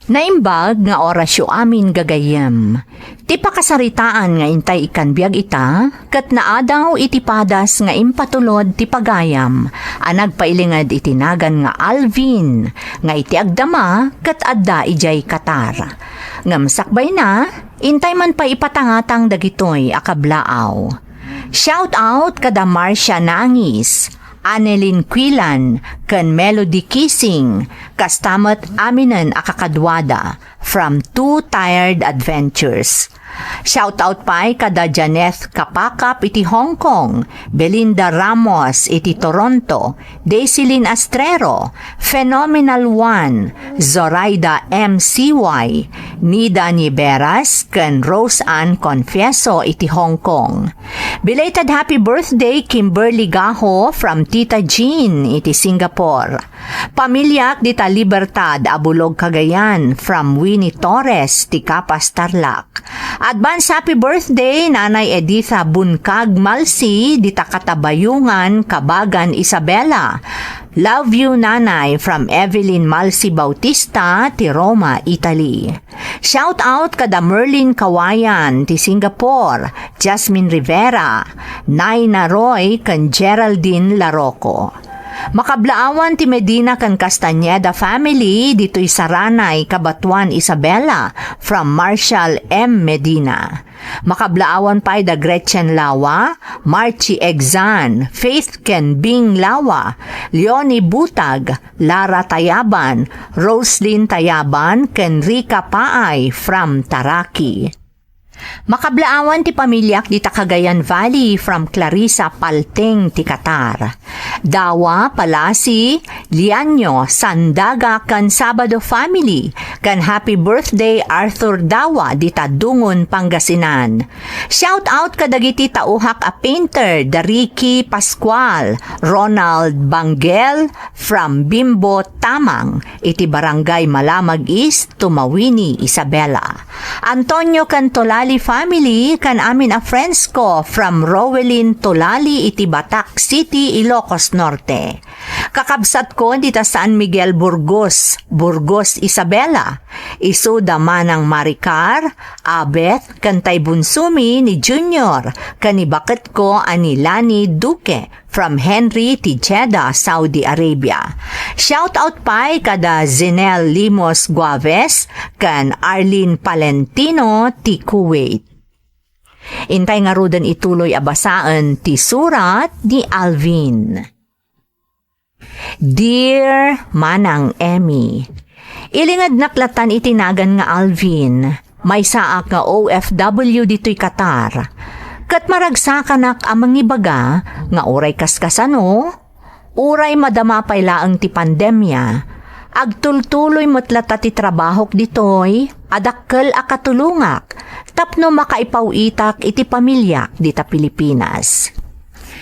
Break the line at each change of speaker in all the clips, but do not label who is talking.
Naimbag nga orasyo amin gagayem. Ti pakasaritaan nga intay ikan biag ita, kat naadaw iti padas nga impatulod ti pagayam, anag pailingad itinagan nga Alvin, nga iti agdama kat adda ijay Qatar. Ngamsakbay na, intay man pa ipatangatang dagitoy akablaaw. Shout out kada Marcia Nangis, Annelyn Quilan, kan Melody Kissing, kastamat aminan akakadwada, from Two Tired Adventures. Shoutout pa'y kada Janeth Kapakap iti Hong Kong, Belinda Ramos iti Toronto, Daisilyn Astrero, Phenomenal One, Zoraida MCY, Nida Niberas, ken Rose Ann Confieso iti Hong Kong. Belated happy birthday Kimberly Gaho from Tita Jean iti Singapore. Pamilyak dita Libertad Abulog Cagayan from Winnie Torres ti Capas Tarlac. Advance happy birthday Nanay Editha Bunkag Malsi dita Katabayungan Kabagan Isabela. Love you Nanay from Evelyn Malsi Bautista ti Roma, Italy. Shout out kada Merlin Kawayan ti Singapore, Jasmine Rivera, Naina Roy kan Geraldine Larocco. Makablaawan ti Medina kan Castañeda family dito'y Saranay, Cabatuan, Isabela from Marshall M. Medina. Makablaawan pa'y da Gretchen Lawa, Marchi Exan, Faith Ken Bing Lawa, Leonie Butag, Lara Tayaban, Roslyn Tayaban, ken Rika Paay from Taraki. Makablaawan ti pamilyak di Cagayan Valley from Clarissa Palteng ti Qatar. Dawa, Palasi, Lianyo, Sandaga kan Sabado family kan happy birthday Arthur Dawa di Tadungon, Pangasinan. Shout out kadagiti tauhak a painter da Ricky Pascual, Ronald Banggel from Bimbo Tamang iti Barangay Malamag East, Tumawini, Isabela. Antonio Cantolali family kan amin a friends ko from Rowelin Tolali iti Batak City, Ilocos Norte. Kakabsat ko dita San Miguel Burgos, Isabela. Isu da Manang Maricar, Abet, kantay bunsumi ni Junior, kanibaket ko ani Lani Duque from Henry ti Jeddah, Saudi Arabia. Shout out pa'y kada Zinel Limos Guaves kan Arlene Palentino ti Kuwait. Intay nga rudan ituloy abasaan ti surat ni Alvin. Dear Manang Emmy, ilingad naklatan itinagan nga Alvin, may saak nga OFW dito'y Qatar. Kat maragsakan amang ibaga nga uray kaskasano, uray madama paylaang ti pandemya, agtultuloy motlata ti trabahok ditoy, adakkel akatulungak, tapno makaipawitak iti pamilya dita Pilipinas.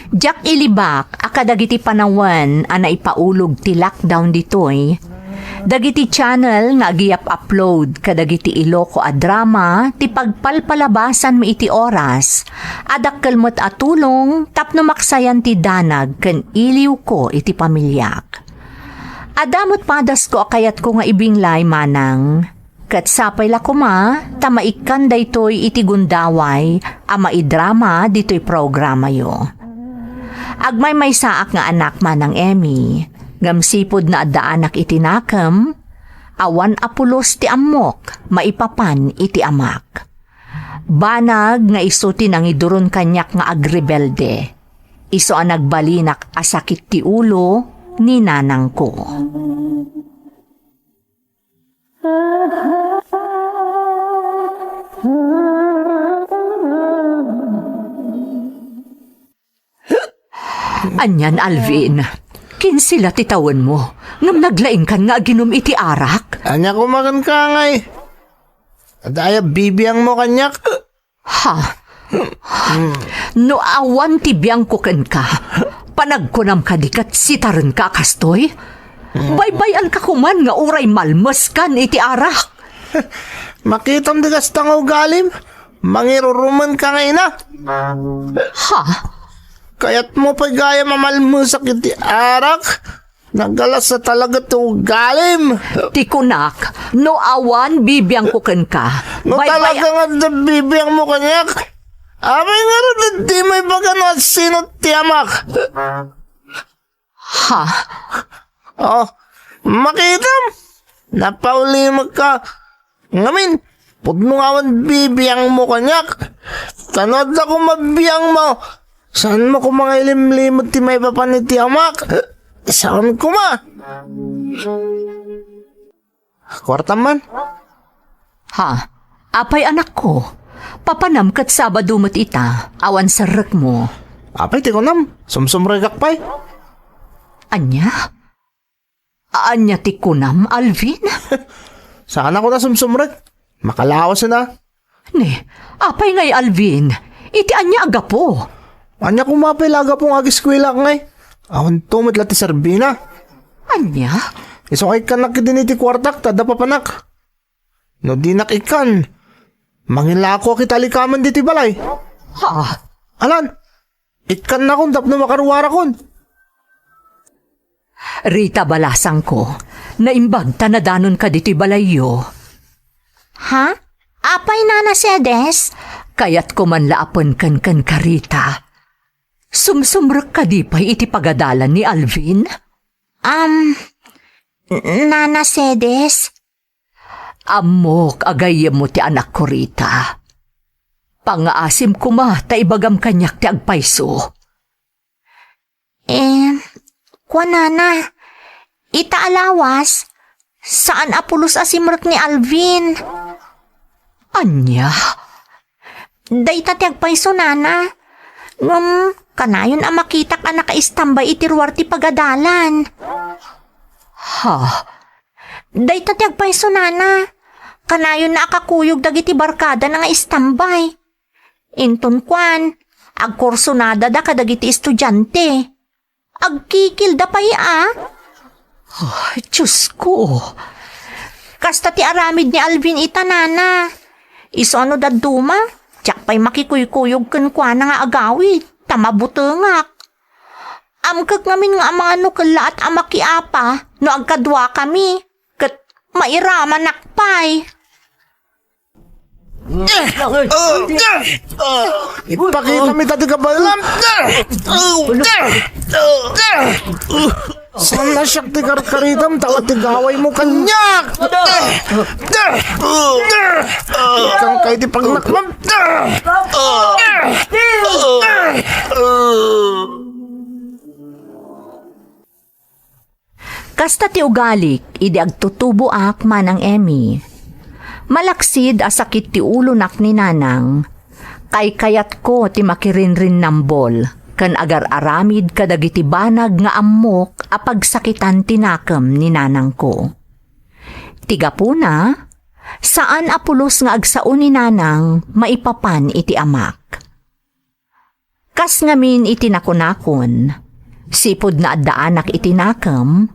Jack ilibak akadagiti panawan ana ipaulog ti lockdown ditoy, dagiti channel nga agiyap upload kadagiti Iloco a drama ti pagpalpalabasan mi iti oras, adakkel mo't atulong tapno maksayan ti danag ken iliw ko iti pamilyak. Adamot padas ko akayat ko nga ibinglay manang, kat sapay la kuma, tamaikan daytoy iti gundaway, ama idrama dito'y programa yo. Agmay may saak nga anak manang Emmy, gamsipod na adda anak iti nakam, awan apulos ti amok, maipapan iti amak. Banag nga isuti nang iduron kanyak nga agrebelde, iso ang nagbalinak asakit ti ulo, ni nanang ko. Anyan, Alvin, kinsila titawan mo, ngam naglaing kan nga ginom iti arak.
Anya kumakan ka ngay. Adaya bibiyang mo kanyak.
Ha? No awan ti biyang ko ken ka. Panagkunam ka dikat sitaran ka kastoy. Baybayan ka kuman nga uray malmas kan iti arak.
Makitam di kas tangaw galim. Mangiruruman ka ngay na.
Ha?
Kayat mo pa gaya mamalmusak iti arak. Nagalas na talaga to galim.
Ti kunak, no awan bibiyang ko ken ka.
No talaga nga nabibiyang mo kanyak. Abay nga rin, di may bagano at sino tiyamak.
Ha?
Oh, makitam. Napaulimag ka. Ngamin, pudno nga man bibiyang mo kanyak. Tanod ako mabiyang mo. Saan mo ko mga ilimlimot ti may papaniti amak? Saan ko ma? Kwarta man.
Ha? Apay anak ko. Papanam kat Sabado mo't ita. Awan sa rek mo.
Apay, ti ko nam. Sumsumregak pa'y.
Anya? Anya ti kunam, Alvin?
Saan ako na sumsumreg? Makalawas na.
Ne, apay ngay Alvin. Iti anya aga po.
Anya kumapailaga pong agiskwila ngay. Awan tumit lati Sarbina.
Anya?
Iso kay kanak din iti kwartak, tada papanak. No di nakikan. Mangila ako kitalikaman diti balay.
Ha?
Alan, ikan na kung tapno makaruwara kon.
Rita balasang ko. Naimbag tanadanon ka diti balayo. Ha? Apay na Sedes? Kaya't kumanlaapon kan karita. Sumsumrek ka di pa'y iti pagadalan ni Alvin? Nana Sedes? Amok agayem mo ti anak ko Rita. Pangaasim ko ma, ta ibagam kanyak ti agpayso. Nana, ita alawas, saan apulos asimrek ni Alvin? Anya? Dayta ti agpayso nana. Kanayon ang makitak ang nakaistambay itiruar ti pagadalan. Ha? Dayta ti agpayso nana. Kanayon na akakuyog dagiti barkada na nga istambay. Inton kwan, agkursonada da kadagiti estudyante. Agkikil da pa'y Diyos ko. Kasta ti aramid ni Alvin ita nana. Iso ano daduma? Tiyak pa'y makikuykuyog kan kwa na nga agawid. Tamabutengak. Amkag ngamin nga mga nukala at amakiapa no agkadwa kami. Kat mairaman nakpay.
Ipakita mi tati kabalam. Saan na siya ti karkaritam tawat ti gaway mo kanyak. Ikang kay ti pagnakmam.
Kasta ti ugalik, idi agtutubo ak manang Emmy. Malaksid asakit ti ulo nak ni nanang, kay kayat ko ti makirinrin nambol, kan agar aramid kadagiti banag nga ammok apagsakitan tinakam ni nanang ko. Tiga po na, saan apulos nga agsaon ni nanang maipapan iti amak. Kas ngamin iti nakunakon, sipod na addaanak iti nakam,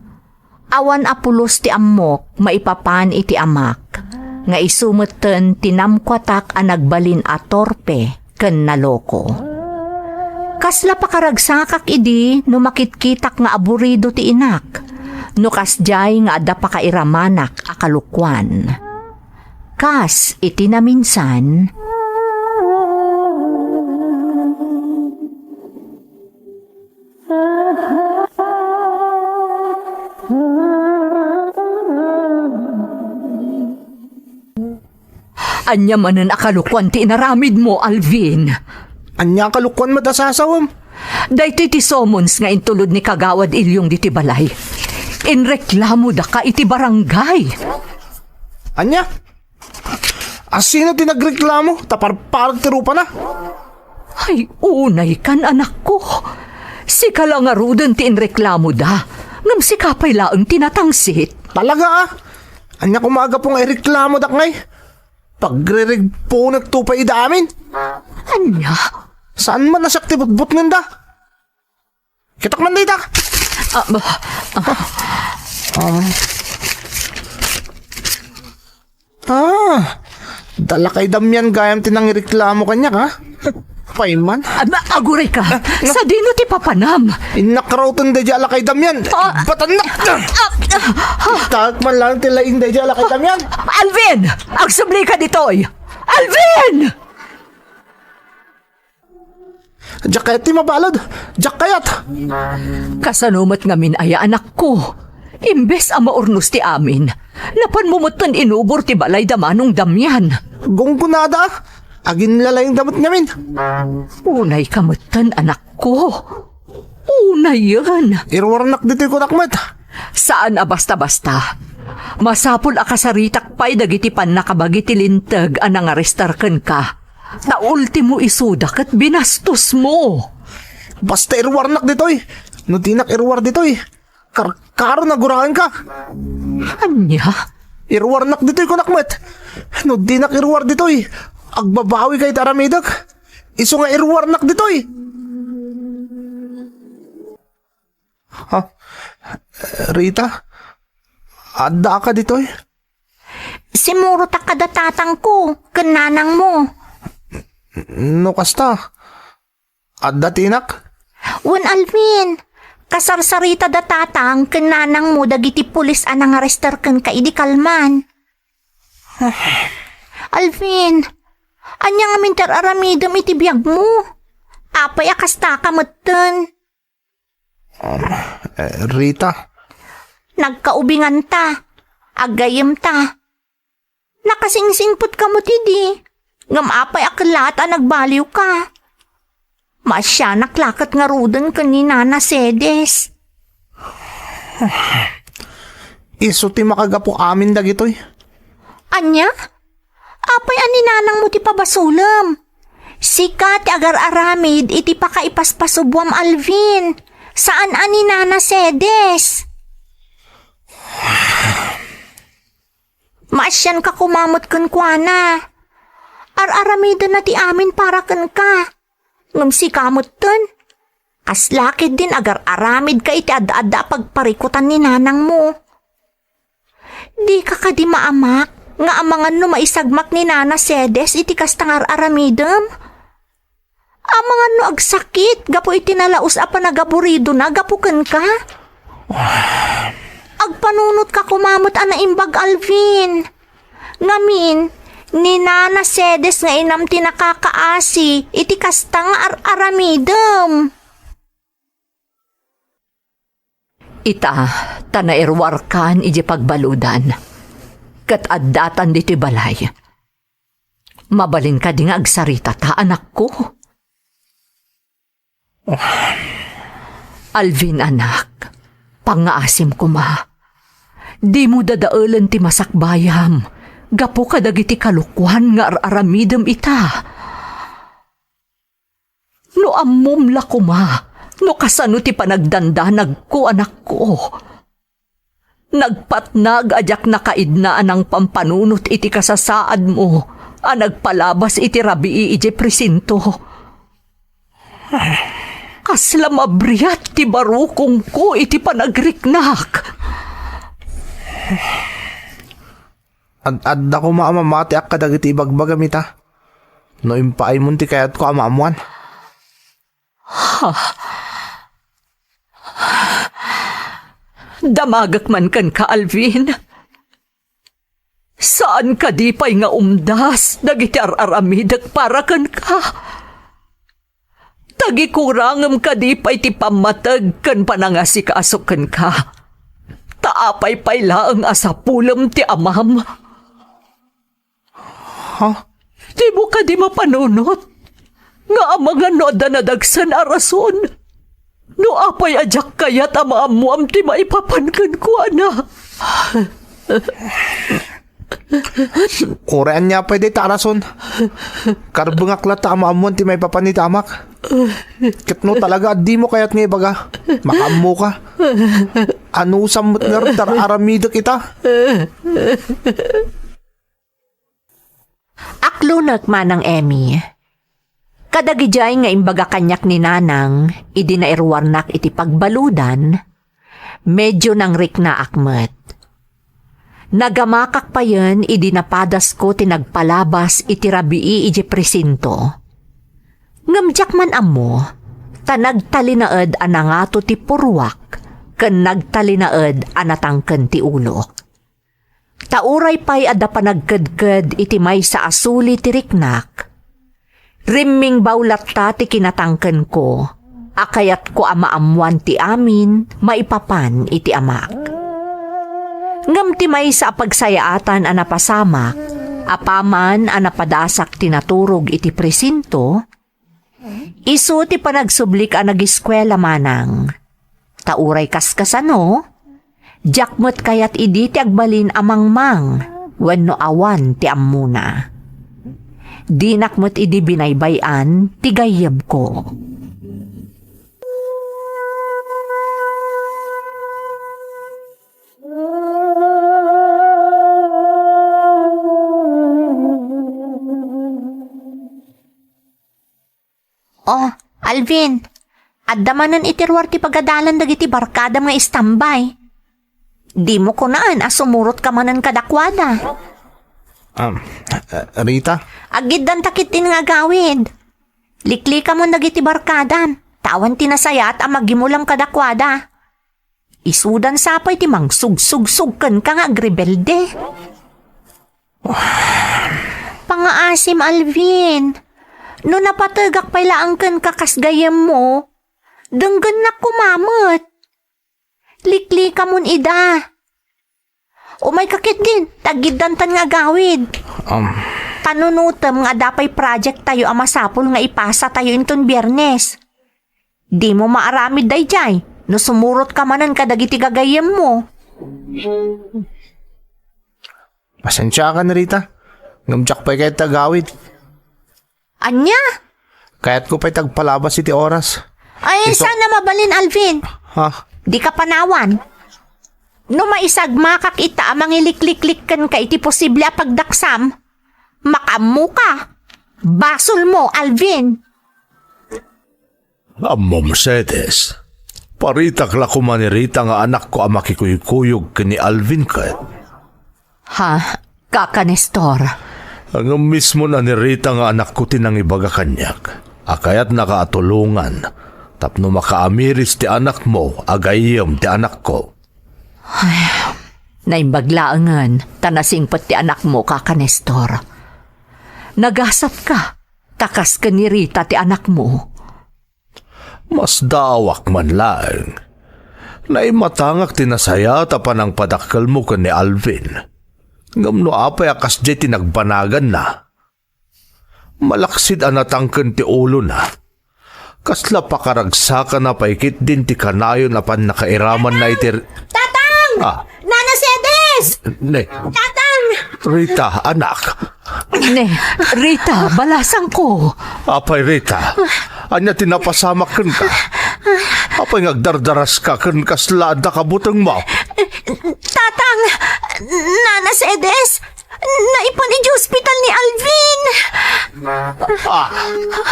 awan apulos ti ammok maipapan iti amak, nga isumeten tinamkwatak a nagbalin a torpe ken naloko. Kasla pakaragsakak idi no makitkitak nga aburido ti inak, no kasjay nga adda pakairamanak a kalukwan. Kas iti na minsan, anya manan akalukwan ti inaramid mo, Alvin.
Anya kalukwan matasasawam.
Daytoy ti summons nga intulod ni Kagawad Ilyong diti balay. Inreklamo da ka iti barangay.
Anya? Asino ti nagreklamo? Taparparag ti rupa na.
Ay, unay kan anak ko. Si kalangaruden ti inreklamo da. Ngam si kapay laeng tinatangsit.
Talaga Anya kumaga pong ireklamo dak ngay. Pagririg po nagtupay ida amin.
Anya?
Saan man nasakti butbut nganda? Kitak man dita. Dala kay damyan gayam tinang ireklamo kanya ka. Paiman?
Aguray ka. Sa dino ti papanam.
Inakrautan da jala kay Damian. Batanak! Taak man lang tilaing da jala kay Damian.
Alvin! Agsubli ka ditoy! Alvin!
Jakayat ti mabalod. Jakayat.
Kasanumat ngamin ay anak ko. Imbes ang maurnos ti amin. Napanmumutan inubor ti balay damanong Damian.
Gunggunada. Agin lalayong damot namin.
Unay kamutan anak ko. Unay yan.
Irwarnak dito ko nakmat.
Saan a basta-basta? Masapul a kasaritak pa'y dagiti pan nakabagi ti lintag anang arestarken ka. Na ultimo isudak at binastos mo.
Basta irwarnak ditoy. No tinak irwar ditoy. Karo nagurahan ka.
Anya?
Irwarnak ditoy ko nakmat. No tinak irwar ditoy. Agbabawi kay Taramidak. Iso nga irwarnak ditoy. Ha? Rita? Adda ka ditoy?
Simuro ta kadatatang ko, kananang mo.
No kasta? Adda tinak?
Wan Alvin, kasarsarita datatang kananang mo dagiti pulis anang arrestar ken ka idi kalman. Alvin, anya nga minter aramidam iti biyag mo. Apay akasta ka meten.
Rita?
Nagkaubingan ta. Agayem ta. Nakasingsingput ka mo tidi. Ngam apay aklat a nagbaliw ka. Masya naklakat nga ruden kanina na sedes.
Iso ti makagapo amin dagitoy.
Anya? Apay aninanang mo ti pabasulam. Sika ti agar aramid iti pakaipaspasubwam Alvin. Saan aninana sedes? Maasyan ka kumamot kun kuana. Ar-aramida na ti amin para kun ka. Ngam si kamot tun. Kaslakid din agar aramid ka iti adda-adda pagparikutan ni nanang mo. Di ka di maamak nga amangan no maisagmak ni Nana Sedes iti kastangar aramidem. Amangan no agsakit gapo iti nalaus a panagaburido na gapuken ka. Agpanunot ka kumamot ana imbag Alvin. Ngamin, ni Nana Sedes nga inam ti nakakaasi iti kastang aramidem. Ita, tanairwarkan iti pagbaludan. Kat addatan diti balay. Mabalin ka di nga agsarita ta, anak ko. Alvin, anak, pangaasim ko ma. Di mo dadaulan ti masakbayam. Gapo ka dagiti kalukwan nga aramidem ita. No ammumla ko ma. No kasano ti panagdandanag ko, anak ko. Nagpatnag ajak nakaidnaan ang pampanunot iti kasasaad mo. Nagpalabas iti rabii iti presinto. Kasla mabriat ti barukong ko iti panagriknak.
Adda ko maamamati ak kadagiti ibagbagam ita. No impaay mo ti kayat ko amamuan.
Damagak man kan ka, Alvin. Saan ka di pa'y nga umdas, dagiti aramidak para kan ka? Tagikurangam ka di pa'y ti pamatag kan panangasikaasok kan ka. Taapay pa'y laang asapulam ti amam.
Ha?
Di mo ka di mapanunot. Nga amangan no danadagsan a rason. No apay ajak kayat amaam ti maipapankan ko, ana.
Urean niya pwede tarason. Karbungaklat ta amaamuan ti may papanitamak. Kitno talaga di mo kayat nga ibaga. Makamu ka. Ano samot nga rin aramidok ita?
Aklunag manang Emmy. Kadagijay nga imbaga kanyak ni Nanang, idi na irwarnak iti pagbaludan, medyo nang rikna akmet. Nagamakak pa yan, idi napadas ko tinagpalabas iti rabii iti presinto. Ngamjak man amo, tanagtalinaed anangato ti purwak, ken nagtalinaed anatangken ti ulo. Tauray pa'y adda panagkedked iti may sa asuli ti riknak. Rimming bawlat ta ti kinatangken ko, akayat ko amaamuan ti amin, maipapan iti amak. Ngam ti may sa pagsayaatan anapasamak, apaman anapadasak tinaturog iti presinto, isu ti panagsublik a nag-eskwela manang. Tauray kaskasano, jakmet kayat idi ti agbalin amangmang, wenno awan ti ammuna. Dinakmet idi binaybayan ti gayyem ko. Oh, Alvin, addamanan itirwar ti pagadalan dagiti barkada nga istambay. Di mo kunaan asumurot ka manan kadakwada.
Rita?
Agid dan takitin nga gawid. Likli ka mo dagiti barkada. Tawan tinasayat ang magimulam kadakwada. Isudan sapay ti mang sugsug-sugken ka nga agrebelde. Pangaasim, Alvin. No napatagak pa'y laangken kakasgayem mo, denggan na kumamot. Likli ka mun ida. O may kakit din, tagiddantan nga gawid. Panunutem nga dapay project tayo ang masapol nga ipasa tayo inton Biyernes. Di mo maaramid dayjay, no sumurot ka manan kadagiti gagayem mo.
Pasensya ka na, Rita. Ngamjak pa'y kahit tagawid.
Anya?
Kaya't ko pa'y tagpalabas iti oras.
Ay, sana mabalin, Alvin.
Ha?
Di ka panawan. No maisagmakak ita amang ilikliklikkan ka iti posible a pagdaksam, makamu ka. Basol mo, Alvin.
Ammo Mercedes, paritak la kumanirita nga anak ko ang makikuyukuyog kini Alvin kat.
Ha? Kaka Nestor.
Ang mismo na nirita nga anak ko tinang ibaga kanyak. Akayat nakaatulungan. Tapno makaamiris ti anak mo, agayom ti anak ko.
Naimbaglaangan, tanasingpet ti anak mo, Kaka Nestor. Nagasap ka, kakas ka ni Rita ti anak mo.
Mas dawak man lang. Naimatangak tinasaya tapan ang padakkel mo ka ni Alvin. Ngam no apay akas di tinagbanagan na. Malaksid anatangken ti ulo na. Kasla pakaragsakan na paikit din ti kanayo na pan nakairaman na itir...
Tatang! Nana Sedes!
Ne,
Tatang!
Rita, anak.
Ne, Rita, balasang ko.
Apay Rita, anya tinapasamakan ka. Apay ngagdardaras ka kan kaslada kabutang mo.
Tatang! Nana Sedes! Naipon iti hospital ni Alvin!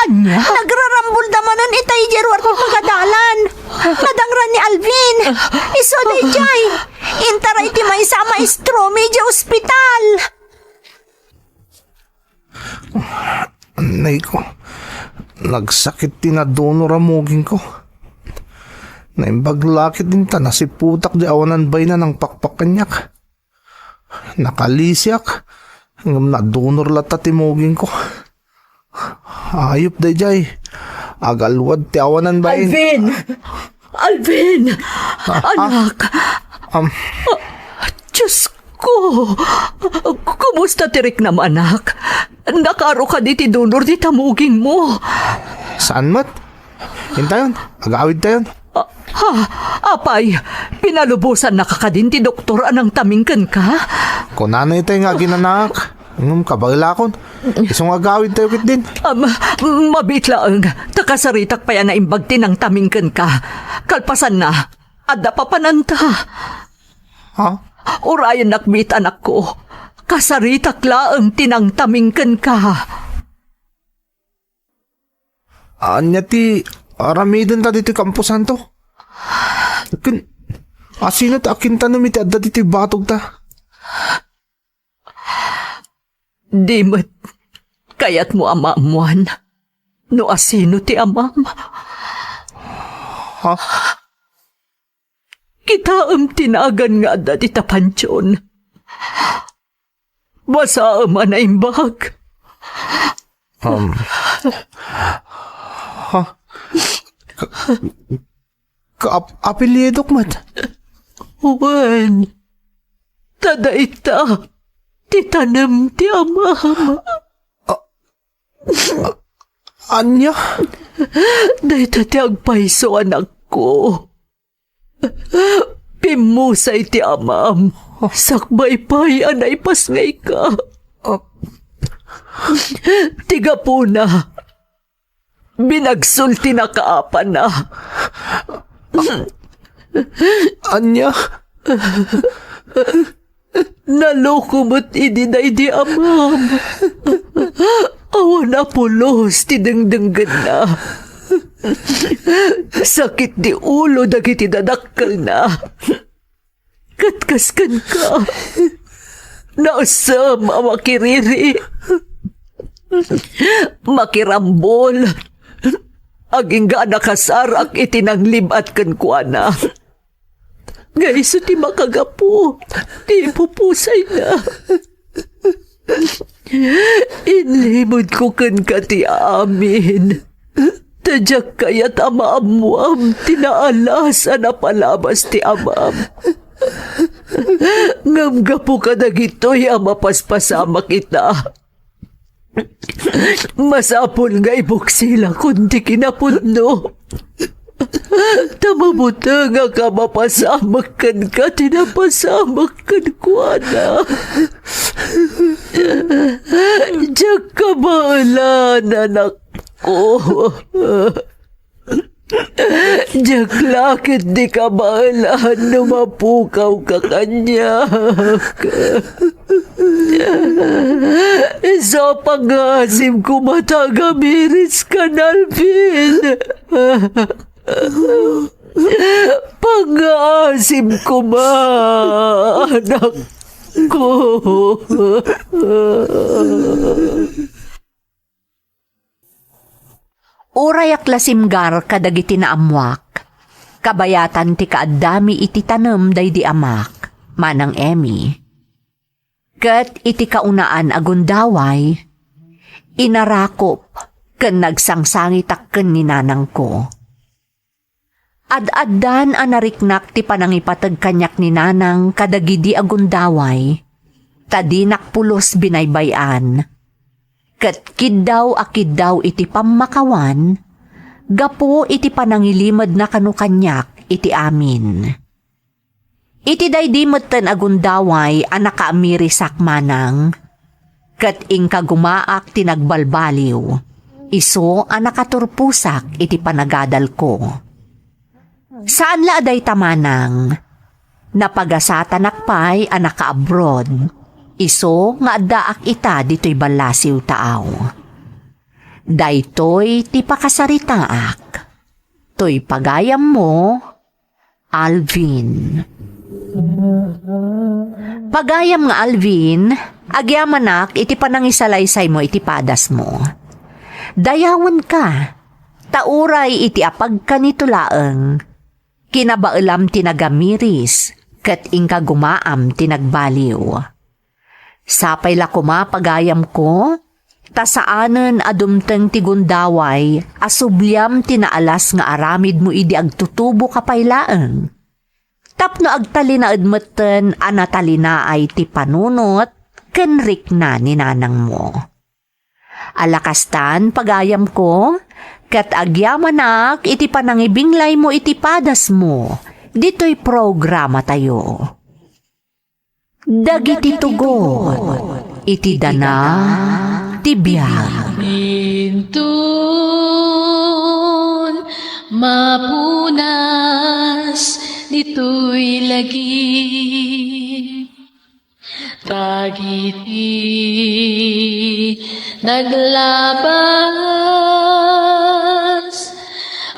Anya? Nagrarambol damanan itay jerwar ti pagadalan. Nadangran ni Alvin. Iso day jay. Intaray ti may sa maestro medyo hospital.
Nay ko, nagsakit tinadonor amugin ko. Naimbaglakit din ta, nasiputak di awanan bay na ng pakpakanyak. Nakalisyak, hanggang nadonor lata timugin ko. Ayop day jay, agalwad ti awanan bay.
Alvin! Alvin! Anak! Diyos ko! Kumusta tirik naman, anak? Nakaro ka di tidunor di tamugin mo.
Saan mat? Hintayon, agawid tayon.
Apay, pinalubusan na kakadin ti doktor anang tamingkan ka?
Kung nanay tayo nga ginanak, kabaglakon, isang agawid tayo kit din.
Mabitla ang takasaritak pa yan na imbagti ng tamingkan ka. Kalpasan na, adda pa pananta.
Ha?
Urayan nakbit anak ko, kasaritak laang tinang tamingkan ka.
Anya ti, aramidin ta dito kampusan to. Asino ta akin tanong iti adda dito batog ta.
Di mo't kayat mo amaamuan. No asino ti amam.
Ha?
Kitaam tinagan nga da ti tapansyon. Basa man na imbag.
Ha? Apelyedok mat.
Wen, tada ita, titanam ti amam.
Anya?
Dahita ti agpaiso anak ko. Pimusay ti amam. Sakbay pa'y anay pasngay ka. Tiga po na. Binagsulti na kaapan na.
Anya?
Naloko mo't ididay di amam. Awan na pulos, tidengdenggan na. Sakit di ulo, dagiti dadakkel na. Katkaskan ka. Nausam, makiriri. Makirambol. Aging ga nakasarak itinanglib at kankwana. Ngayso ti makagapo, ti pupusay na. Inlimod ko kan ka ti amin. Tadyak kaya't amaamuam, tinaalas na palabas ti amam. Ngamgapo ka na gito'y amapaspasama kita. Masapol nga ibuksila kundi kinapudno. Tamabuta nga ka mapasamak kan ka, tinapasamak kan ko na. Diyak ka maalan, anak ko. Diyak lakit di ka maalan, numapukaw ka kanya. Isa pag-asim ko matagamiris ka, Alvin. Pag-asim ko ma, anak ko. Urayak lasimgar kadagiti na amwak. Kabayatan ti kaadami iti tanem day di amak, manang Emmy. Ket iti kaunaan agundaway, inarakop ken nagsangsangitak ken ni nanang ko. Ad-addan anariknak ti panangipatag kanyak ni nanang kadagidi agundaway, tadinak pulos binaybayan. Ket kiddaw akiddaw iti pammakawan, gapo iti panangilimad na kanukanyak iti amin. Iti daydimetten agundaway a nakaamirisak manang, ket ingka gumaak tinagbalbaliw, iso a nakaturpusak iti panagadal ko. Saan la aday tamanang, napagasatan akpay a naka-abroad, iso nga addaak ita dito'y balasiw taaw. Daytoy ti pakasaritaak, to'y pagayam mo, Alvin. Pagayam nga Alvin, agyamanak iti panangisalaysay mo iti padas mo. Dayawan ka, tauray iti apag kanitulaeng, kinabailam tinagamiris, ket ingka gumaam tinagbaliw. Sapay la kuma pagayam ko, tasaanen adumteng tigundaway, asubliam tinaalas nga aramid mo idi agtutubo kapaylaeng. Tapno agtalinaed metten anatalina ay ti panunot, kenrik na ni nanang mo. Alakastan pagayam ko, ket agyamanak iti panangibinglay mo iti padas mo, dito'y programa tayo. Dagiti tugon, iti dana, tibiyag.
Bintun, mapunas, dito'y lagi. Tagiti, naglabas,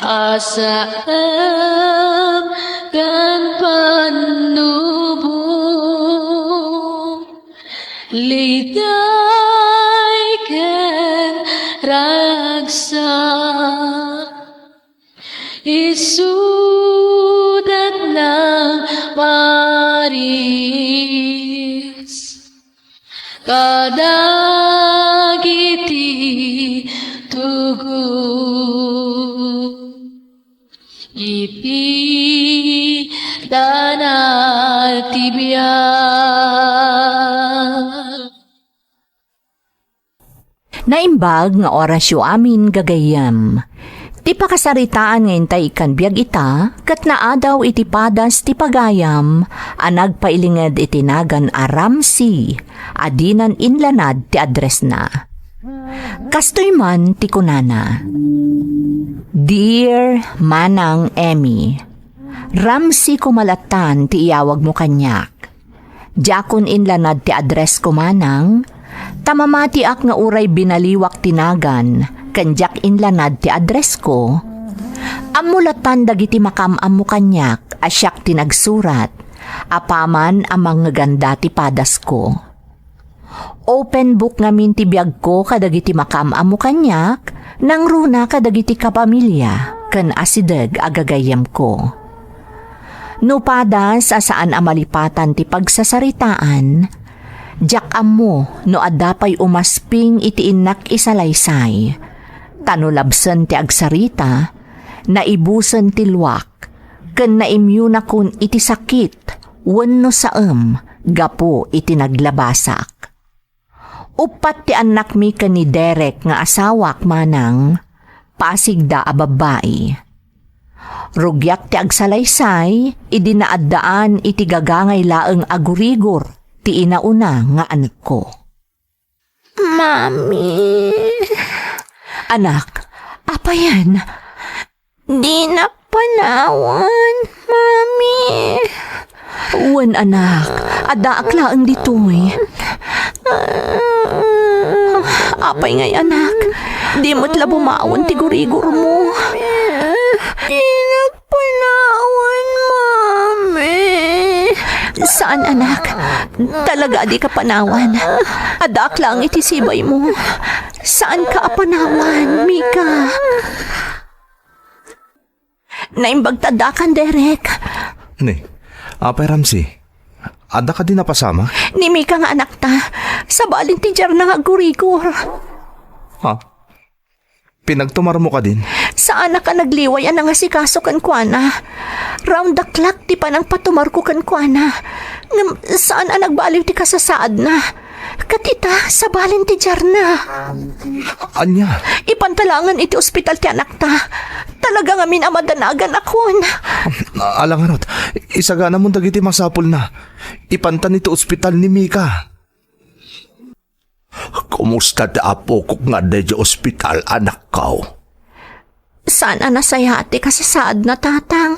asam, kan panubong, liday ken bagsak, isudat ng Maris, kadagiti tugo, iti danal tibiyag.
Naimbag nga orasyo amin gagayam. Ti pakasaritaan ngayon tay ikan biyag ita, kat naadaw iti padas ti pagayam, anag pailinged itinagan a Ramsey, adinan inlanad ti address na. Kastoy man ti kunana. Dear Manang Emmy, Ramsey kumalatan ti iyawag mo kanyak. Jakon inlanad ti address ko manang, tamamati ak nga uray binaliwak tinagan, kanjak inlanad ti address ko. Amulatan dagiti makamam mo kanyak, asyak tinagsurat, apaman amang ngaganda ti padas ko. Open book ngamin ti biyag ko kadagiti makamam mo kanyak, nang runa kadagiti kapamilya, kan asideg agagayam ko. No padas asaan amalipatan ti pagsasaritaan, jak mo no adapay umasping iti inak isalaysay, tanulabsen ti agsarita, naibusen ti luwak, ken naimyuna kun iti sakit, wenno saem, gapo iti naglabasak. Upat ti anak mi ken ni Derek nga asawak manang, pasigda a babae. Rugyak ti agsalaysay, idinaaddaan iti gagangay laeng agurigor, ti inauna nga anak ko.
Mami.
Anak, apa yan?
Di na panawan, Mami.
Uwan anak, ada aklaang ditoy. Apay ngay anak, di mo't la bumaon ti gurigor mo.
Di na panawan, Mami.
Saan anak? Talaga di ka panawan. Adak lang itisibay mo. Saan ka panawan, Mika? Naimbagtadakan, Derek.
Ni, apay Ramsey, ada ka din napasama?
Ni Mika nga anak ta. Sa balin ti jar na nga gurigor.
Ha? Pinagtumar mo ka din?
Saan na ka nagliway ang nga sikaso kan kuana? Round the clock ti panang patumar ko kan kuana. Saan ang nagbaliw ti kasasaad na? Katita, sa balin ti jar na.
Anya?
Ipantalangan iti ospital ti anak ta. Talaga nga minamadanagan akon.
Alangarot, isagana mo dagiti masapul na. Ipantan ito ospital ni Mika. Kumusta ti apo ko nga di ospital, anak kao?
Saan ang nasayati kasasaad na tatang?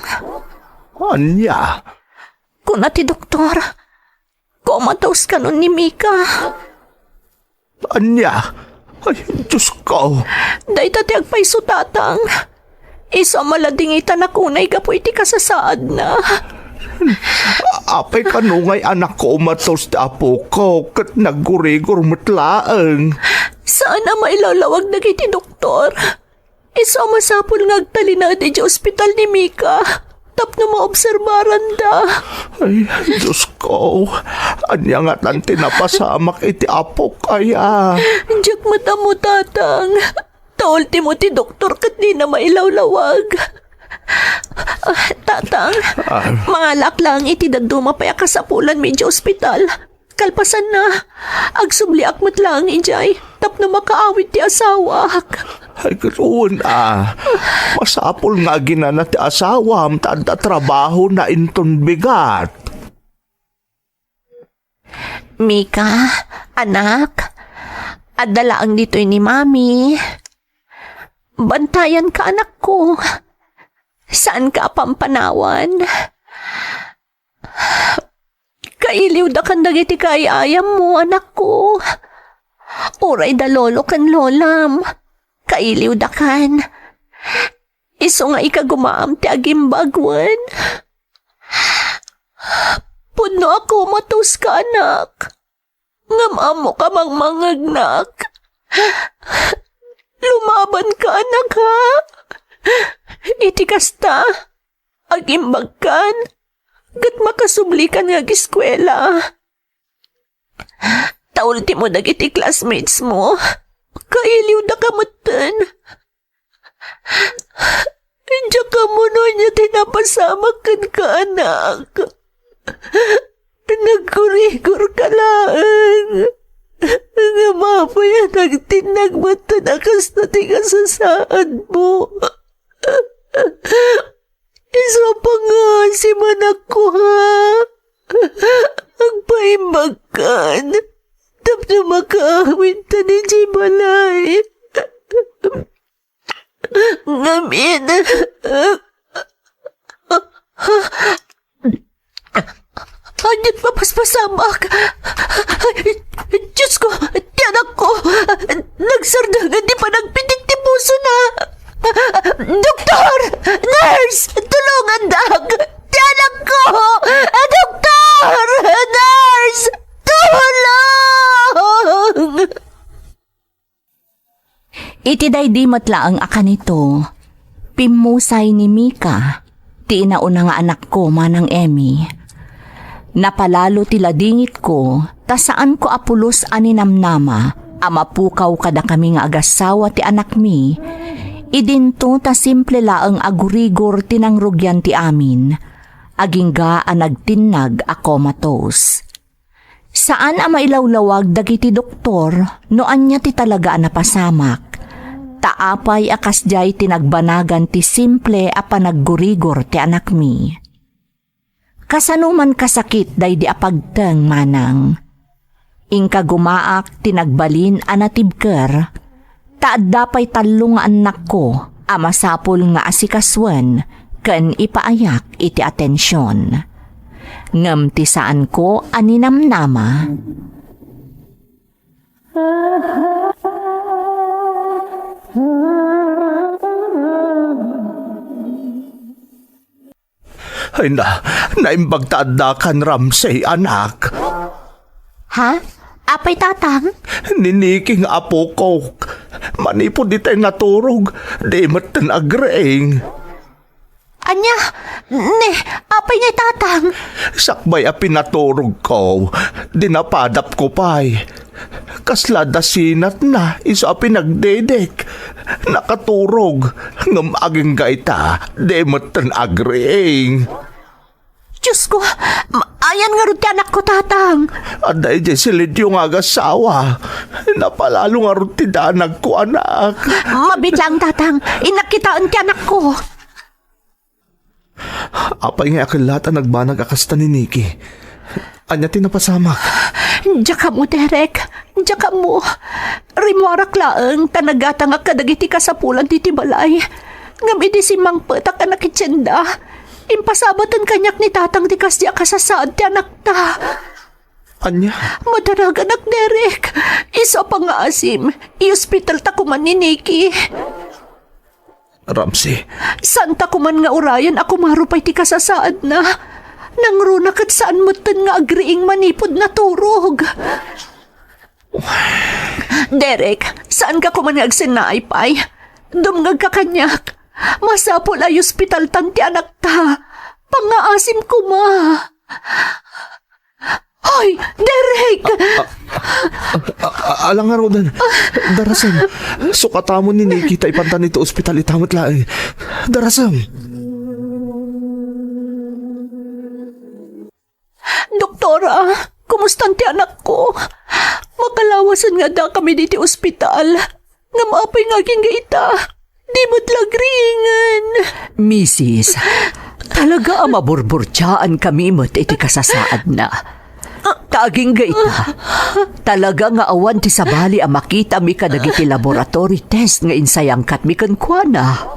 Anya?
Kuna ti doktor, comatose ka nun ni Mika.
Anya? Ay, Diyos ko.
Dahil ti agpaiso tatang. Isa malading ita na kunay ka po iti kasasaad na.
Apay kanungay anak ko umatos ti apo ko kat naggurigor matlaang.
Saan na mailalawag na kiti doktor? Isa masapul nga agtali na iti ospital ni Mika. Tapno maobserbaran da.
Ay, Diyos ko. Anya nga tanti napasamak iti apo kaya.
Diyak mata mo tatang. Taol ti mo ti doktor kat di na mailawlawag. Tatang, mangalak lang iti daduma pa kasapulan medyo ospital. Kalpasan na, agsubliak mo't lang ijay, tapno makaawit ti asawak.
Ay, ganoon masapol nga ginana ti asawam, tanda trabaho na inton bigat.
Mika, anak, adalaang dito'y ni Mami. Bantayan ka, anak ko. Saan ka pampanawan? Kailiw da kan dagiti kayayam mo, anak ko. Uray da lolo kan lolam. Kailiw da kan. Iso nga ikagumaam ti agimbagwan. Puno ako matus ka, anak. Ngamam mo ka mang mangagnak.
Lumaban ka, anak, ha? Iti kasta, agimbag kan, kat makasubli ka nga giskwela. Taulti mo dagiti classmates mo, kailiw na kamutan. Diyan ka mo no niya tinapasamak kan ka, anak. Nagkurigor ka lang. Nga mapaya nagtinag mo tanakas na tigasasaan mo. Isa pa nga si manak ko, ha? Ang paimbagan. Tapos makaawin ta ni Jibalay. Ngamin. Anyat mapaspasamak. Diyos ko, tiyanak ko. Nagsardagan, di pa nagpitik ti puso na. Doktor! Nurse! Tulungan, Dag! Tiyanak ko! Doktor! Nurse! Tulong!
Iti di matlaang akanito, pimusay ni Mika, ti inauna nga anak ko manang Emmy. Napalalo ti ladingit ko, ta saan ko apulos aninamnama, amapukaw kada kami nga agasawa ti anak mi, idinto ta simple laang agurigor tinangrugyan ti amin, agingga nagtinag ako matos. Saan mailawlawag dagiti doktor, noan niya ti talaga napasamak, taapay akas jay tinagbanagan ti simple panaggurigor ti anak mi. Kasanuman kasakit day di apagteng manang. Ingka gumaak tinagbalin anatibker, taad dapay talong nga anak ko, amasapol nga asikaswan, ken ipaayak iti atensyon. Ngem ti saan ko aninamnama.
Ay naimbag taadakan Ramsey, anak.
Ha? Apay tatang?
Niniking apo ko. Manipod di tayo naturog. Di matan agreeng.
Anya? Ne, apay nga tatang?
Sakbay pinaturog ko. Dinapadap ko pa'y. Kaslada sinat na. Iso pinagdedek. Nakaturog. Ngam aging gaita. Di matan agreeng.
Diyos ko, ayan nga rin ti anak ko, tatang.
Aday di silid yung agasawa. Napalalo nga rin ti danag ko, anak.
Mabitlang, tatang. Inakitaan ti anak ko.
Apay nga akilata nagbanag akasta ni Nikki. Anya tinapasamak.
Diyan ka mo, Derek. Diyan ka mo. Rimuarak laang tanagata nga kadagiti kasapulan ti Tibalay. Ngam idi si Mang Petak ka nakitsenda. Impasabatan kanyak ni tatang di kasya kasasaad ti anak ta.
Anya?
Madarag anak, Derek. Isa pa nga asim. I-hospital ta kuman ni Nikki.
Ramsey.
Santa kuman nga urayan ako marupay ti kasasaad na. Nangrunak at saan mo tan nga agriing manipod na turog. Derek, saan ka kuman nga agsinaay pay? Dumngag ka kanyak. Masapol ay hospital tanti anak ta. Pangaasim ko ma. Hoy, Derek!
Alang nga rodan. Darasam. Sukatamo ni Nikki ta ipantan ito ospital itamot laing. Darasam.
Doktora, kumusta ti anak ko? Makalawasan nga da kami diti ospital. Nga maapay nga gingaita. Di mo't lagringan.
Mrs., talaga maburburtsaan kami mo't iti kasasaad na. Taging gaita. Talaga nga awan ti sabali makita mi kadagiti laboratory test nga insayang kat mi kankwana.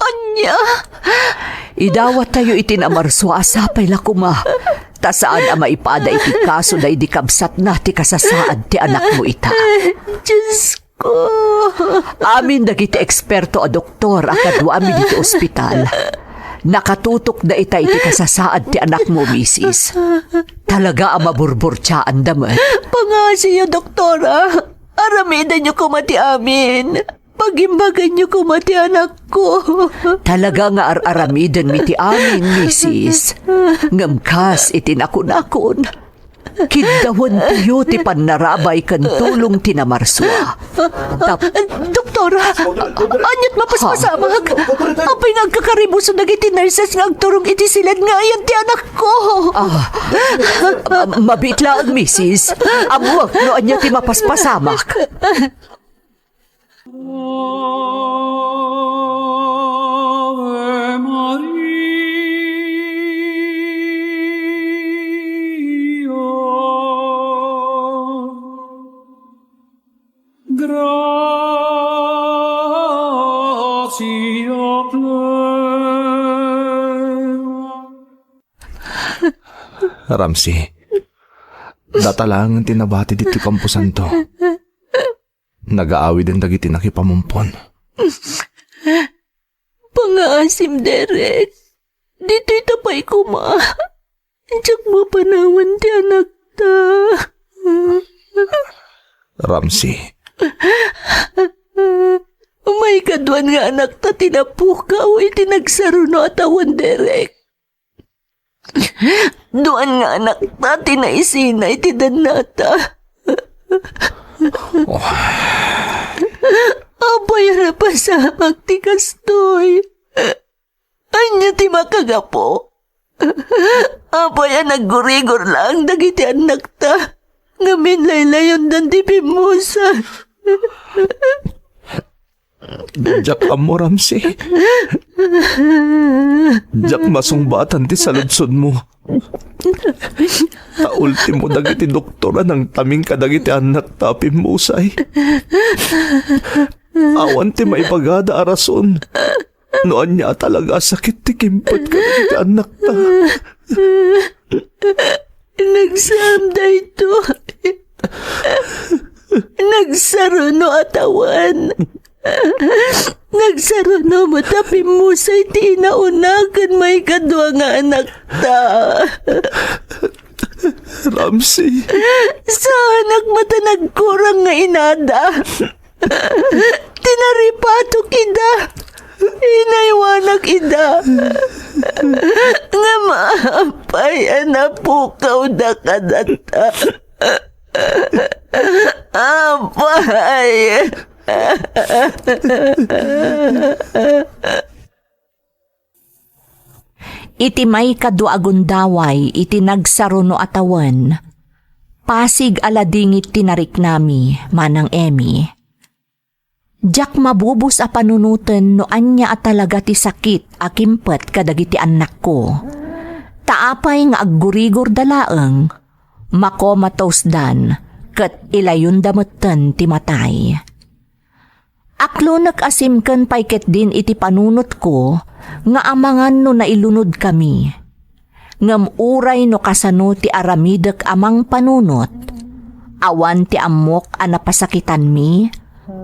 Anya?
Idawat tayo itinamarso asapay lakuma. Ta saan maipada iti kaso na idikabsat na ti kasasaad ti anak mo ita.
Diyos ko.
Amin dagiti eksperto a doktor akadwa amin diti ospital. Nakatutok na ita iti kasasaad ti anak mo, misis. Talaga maburburtsaan damat.
Pangasiyo, doktora. Aramidan niyo kumati amin. Pagimbagan niyo ko mati anak ko. Talaga nga ar-aramidan mi ti amin, misis. Ngamkas itinakon-akon. Kidawon tayo ti panarabay kan tulong tinamarswa. Doktora, anyat mapaspasamag. Apay nagkakaribuso dagiti nurses nga agturong iti silad nga ayan ti anak ko. Mabitla ang misis. Amuak no anya ti mapaspasamak.
Ave Maria, gratia plena.
Ramsey, datalangan tinabati dito kampusan to. Nag-aawi din dagiti nakipamumpon.
Pangaasim, Derek. Dito'y tapay ko, ma. Diyak mo panawan ti anak ta.
Ramsey,
May kadwan nga anak ta tinapukaw iti nagsaruno atawan, Derek. Duan nga anak ta tinaisinay ti danata. Abay na pa sa magtikastoy. Anya ti makagapo. Abay naggurigor lang dagiti anak ta. Ngamin laylayon dan ti pimusa.
Diyak amo, Ramsey. Diyak masungbatan ti saludsod mo. Ta ultimo dagiti doktora ng taming kadagiti anak ta pimusay. Awan ti maipagada arason. Noan niya talaga sakit ti kimpot kadagiti anak ta.
Nagsamda ito. Nagsaruno atawan. Nagsaruno mo tapi musay ti inaunagan may kadwa nga anak ta.
Ramsey,
Sa anak mata nagkurang nga inada. Tinaripatok ida. Inaywanak ida. Nga maapay anapukaw na kadata. Apay.
Iti may kaduagundaway iti nagsaruno atawan. Pasig aladingit tinarik nami, manang Emmy. Diyak mabubus a panunutan no anya at talaga ti sakit a kimpet kadagiti anak ko. Taapay nga aggurigor dalaeng, makomatosdan, ket ilayon dametten ti matay. Aklo nag-asimken paiket din iti panunot ko, nga amangan no nailunod kami. Ngam uray no kasano ti aramidek amang panunot, awan ti amok a napasakitan mi,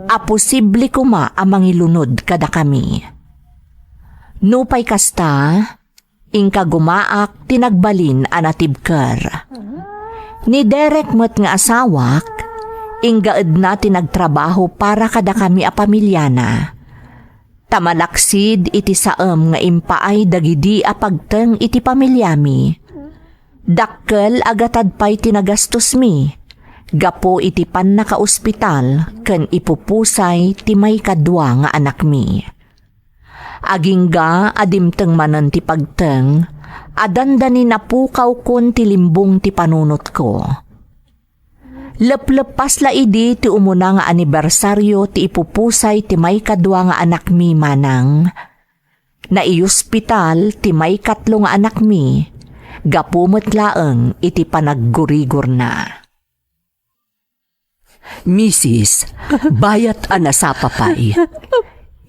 a posible kuma amang ilunod kada kami. Nupay kasta, ingka gumaak tinagbalin a natibker. Ni Derek met nga asawak, inggaed na tinagtrabaho para kada kami a pamilyana. Tamalaksid iti saem nga impaay dagidi a pagteng iti pamilyami. Dakkel agatad pay tinagastos mi. Gapo iti pan naka-ospital ken ipupusay ti may kadwa nga anak mi. Agingga adimteng manen ti pagteng, adandani napukaw kon ti limbong ti panunot ko. Leplepas la idi ti umuna nga anibersaryo ti ipupusay ti may kadwa nga anak mi manang. Naiuspital ti may katlo nga anak mi, gapumot laeng iti panaggurigor na.
Misis, bayat anasapa pay.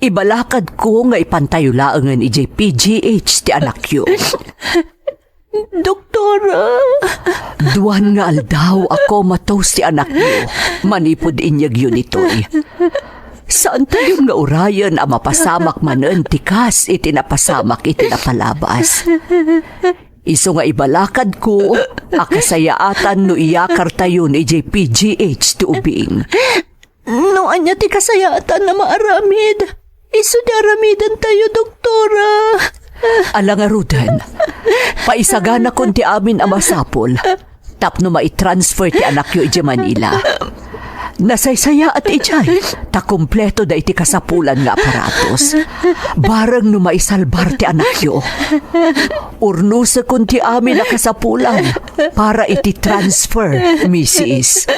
Ibalakad ko nga ipantayo laengan ijay PGH ti anak yo. Doktora, duwan nga aldaw ako matos ti anak yo. Manipod inyag yun ito'y. Saan tayo nga urayan ang mapasamak manen tikas iti napasamak iti napalabas. Iso nga ibalakad ko, akasayaatan no iyakar tayo ni JPGH ti ubing. No, anya ti kasayatan na maaramid. Isu di aramidan tayo, doktora.
Ala nga Ruden, paisagana kon ti amin ang masapol. Tapno mai-transfer ti anak yo iti Manila. Nasaysaya at ijay, ta kumpleto da iti kasapulan nga aparatos. Barang no maisalbar ti anak yo. Urnusa kon ti amin na kasapulan para iti transfer, Mrs.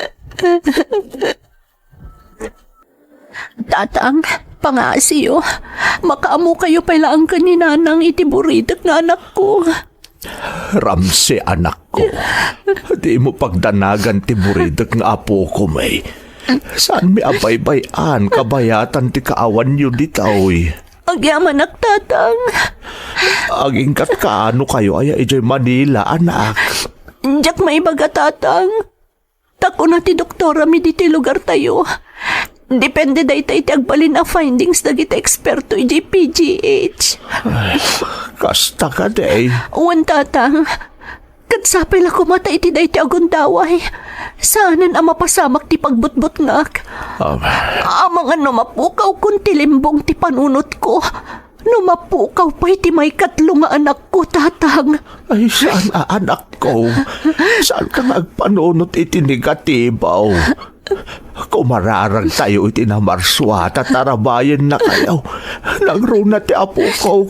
Tatang, pangasiyo, makaamo kayo pala ang kaninanang itiburidak na anak ko.
Ramsey, anak ko. Di mo pagdanagan ti buridak nga apo ko, may. Saan mi abay-bayan kabayatan ti kaawan nyo ditaw,
Ang yaman ak, tatang.
Aging kat kaano kayo ay ijay Manila, anak.
Diyak may baga, tatang. Tako na ti doktora mi diti lugar tayo. Depende da iti agbalin a findings dagiti eksperto iti PGH.
Kasta ka, day.
Uwan, tatang. Katsapil ako mata iti da iti agundaway. Saanan ang mapasamak ti pagbutbut ngak. Amang ano mapukaw kung tilimbong ti panunot ko. No mapukaw pa iti may katlo nga anak ko, tatang.
Ay, saan anak ko? Saan ka nagpanunot iti negatibaw? Kumararag tayo iti na marswa, tatarabayan na kayo. Nagruna ti apo ko.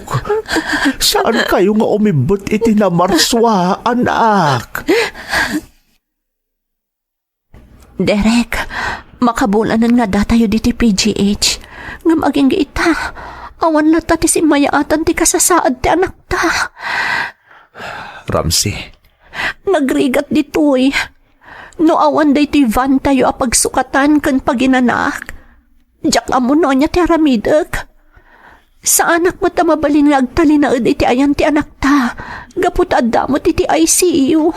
Saan kayo nga umibot iti na marswa, anak?
Derek, makabulanan nga datayo diti PGH. Nga maging ita. Awan na ta ti si mayaatan ti kasasaad ti anak ta.
Ramsey.
Nagrigat ditoy. No awan day ti van tayo apagsukatan kan paginanak. Diyak amuno niya ti aramidak. Sa anak mo ta mabalin nga agtalinaad iti ayan ti anak ta. Gapot adamot iti ICU.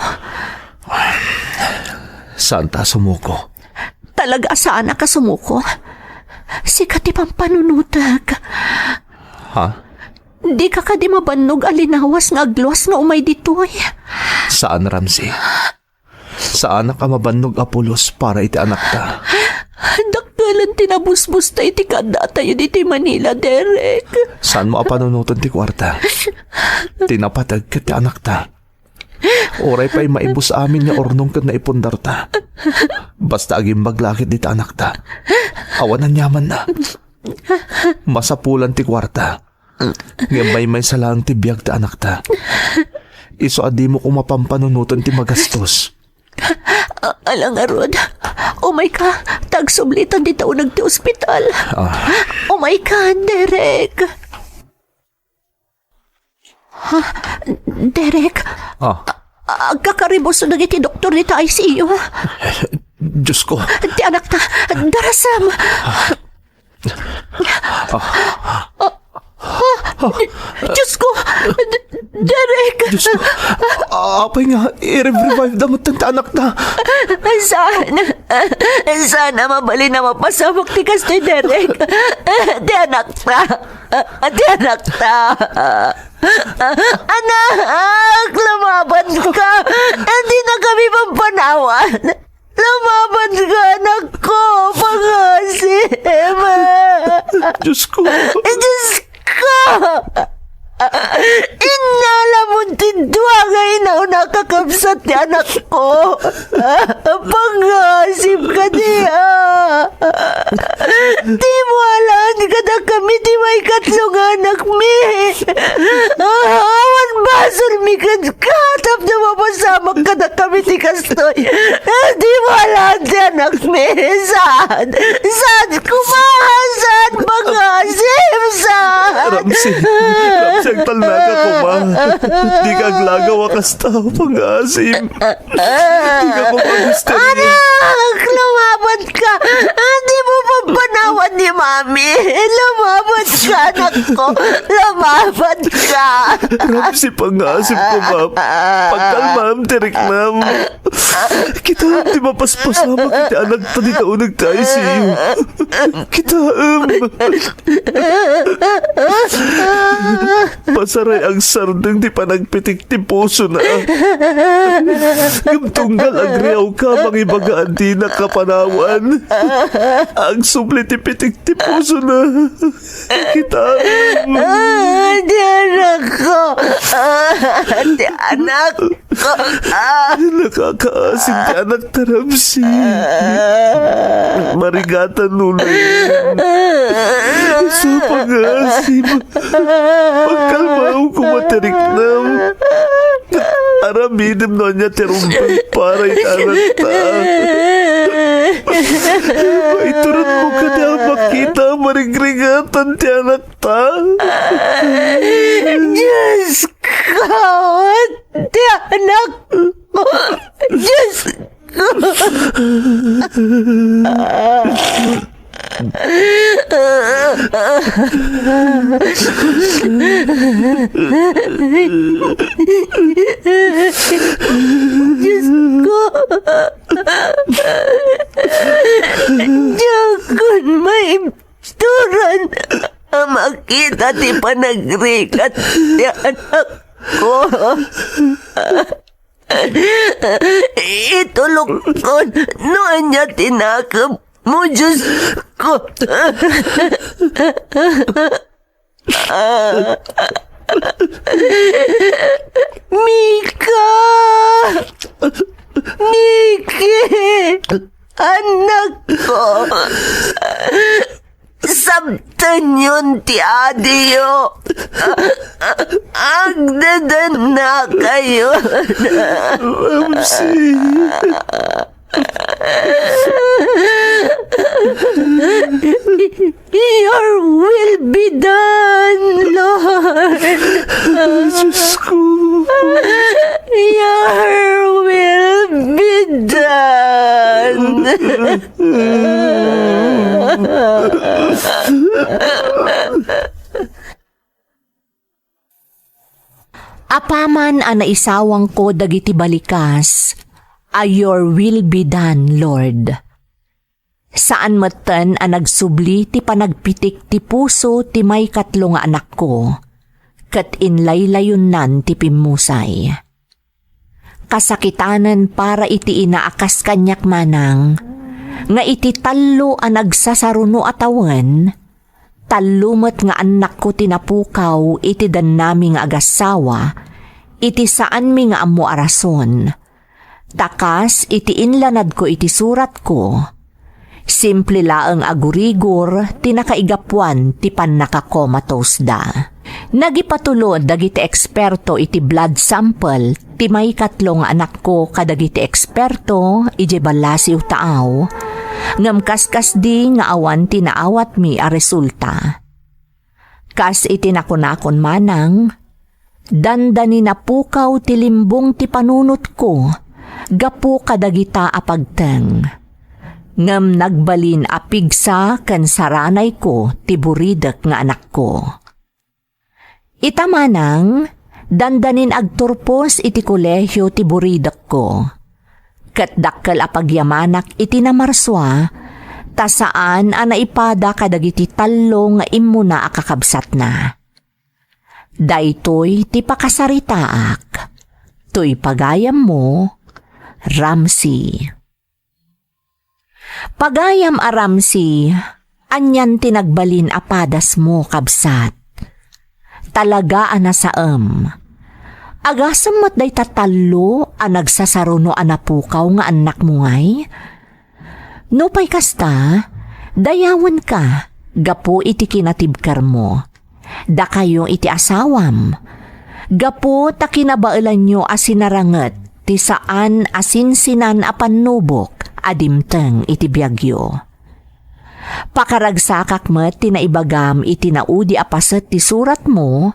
Saan ta sumuko?
Talaga sa anak ka sumuko. Sikat ti pampanunutag.
Ha?
Di ka di mabannog alinawas nga agluwas nga umay ditoy.
Saan, Ramsey? Saan ka mabannog apulos para iti anak ta?
Dakdalan tinabusbus ta iti kada tayo dito Manila, Derek.
Saan mo apanunutan ti kwarta? Tinapatag ka ti anak ta. Oray pa'y maibus amin niya ornong ka na ipundar ta. Basta aging maglakit dito anak ta. Awanan yaman na. Masapulan ti kwarta. Ngambay may salang ti biyag ti anak ta. Iso adi mo kung mapampanunutan ti magastos.
Alang arod, umay ka, tagsublitan dito unag ti ospital. Umay ka, Derek. Derek, agkakaribos na iti doktor dito ICU.
Diyos ko.
Ti anak ta, darasam. Diyos ko, Derek.
Diyos ko. Apay nga, i-revive damot ng anak na.
Sana mabali na mapasamak ti kastoy, Derek. Di anak ta. Di anak ta. Anak, lumaban ka. Hindi na kami pampanawan. Lumaban ka, anak ko. Pangasim.
Diyos ko.
Diyos ko. Inalamon tindwa ngayon na nakakabsat ni anak ko. Pangasip ka niya. Di mo alam ka na kami di may katlong anak mi. Awan basol mi katap na mapasamak ka na kami di kastoy. Di mo alam di anak mi. Saan? Saan kumahasan? Pangasip? Saan?
Ramsey, ang talnaga ko ba? Di ka aglagaw kasta, pang-asim. Di ka kumagustan niya.
Anak, lumaban ka. Hindi mo pampanawan ni Mami. Lumaban ka, anak anak ko, lumabad ka.
Ramsey, pangasip ko, ma'am. Pagkalmam, tirik, ma'am. Kita, di mapaspasama kita anak ta di kaunag tayo siyo. Kita, pasaray ang sardeng di panagpitik ti puso na. Yung tunggal agriyaw ka, mangibagaan di na kapanawan. Ang subli ti pitik ti puso na. Kita,
Di anak ko. Di anak ko.
nakakaasin ti anak ta, Ramsey. Marigatan nulay. Sa pag-asim. Pagkalmaw ko matarik nam. Araminim na niya terumpang para itanak ta. Maituran mo ka na makita marigrigatan ti anak ta.
Diyos ko. Di anak ko. Diyos ko. Diyos ko. Diyakon may turan. Makita ti panagrikat ti anak ko. Itulog ko noon niya tinakap mo, Diyos ko. Mika! Niki! Anak ko! Sabtan yun ti adiyo. Agdadan na kayo. Your will be done, Lord.
Diyos ko.
Your will be done.
Apaman ang naisawang ko dagiti balikas, your will be done, Lord. Saan matan ang nagsubli ti panagpitik ti puso ti may katlo nga anak ko, kat inlaylayon nan ti pimusay. Kasakitanan para iti inaakas kanyak manang, nga iti tallo ang nagsasaruno atawan, talumot nga anak ko tinapukaw iti dan nami nga agasawa, iti saan mi nga amo arason. Takas iti inlanad ko iti surat ko. Simple laeng agurigor tinakaigapuan ti pannakakomatos da. Nagipatulod dagiti eksperto iti blood sample ti may katlong anak ko kadagiti eksperto ije balasiw taaw. Ngam kaskas di nga awan tinaawat mi a resulta. Kas iti nakunakon manang, dandani napukaw ti limbong ti panunot ko, gapu kadagita apagteng. Ngam nagbalin apigsa kan saranay ko ti buridek nga anak ko. Itamanang, dandanin agturpos iti kolehyo ti buridek ko. Kat dakkel apagyamanak iti namarswa, tasaan ang naipada kadagiti tallo nga imuna akakabsat na. Daytoy ti pakasaritaak, to'y pagayam mo, Ramsey. Pagayam a Ramsey, anyan tinagbalin apadas mo kabsat. Talaga anasaem. Agasam mo't day tatalo ang nagsasaruno anapukaw nga anak mo ngay? No pa'y kasta, dayawan ka, gapo iti kinatibkar mo. Da kayo iti asawam. Gapo ta kinabailan nyo asinaranget, ti saan asinsinan apan nubok, adimteng iti biyagyo. Pakaragsakak met tinaibagam iti naudi apaset ti surat mo,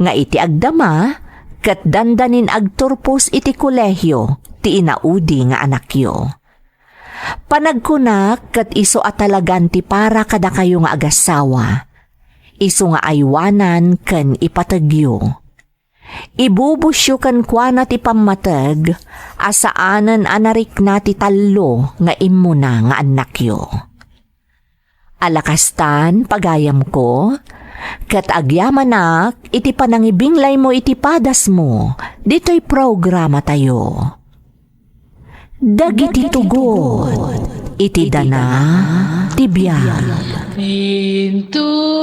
nga iti agdama, kat dandanin agturpos iti kolehyo, ti inaudi nga anakyo. Panagkunak kat iso atalagan ti para kada kayo nga agasawa. Isu nga aywanan ken ipatagyo. Ibubusyo kan kwa na ti pammatag, asaanan anarik na ti talo nga imuna nga anak yo. Alakastan, pagayam ko, kat agyamanak, iti panangibinglay mo iti padas mo, dito'y programa tayo. Dagiti tugot, iti dana, tibiyag.
Pintun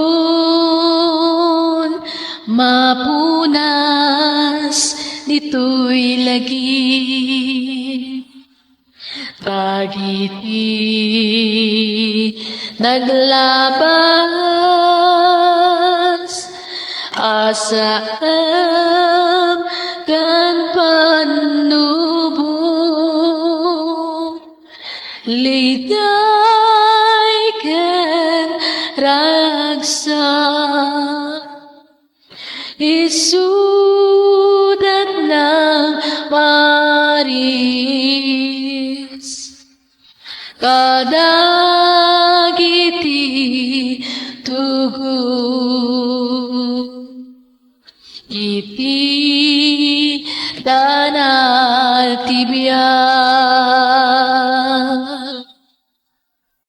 mapunas dito'y lagi Pagiti naglabas asam kan panubong liday ken ragsak isudat ng maris kadagiti tugu iti danal tibiyag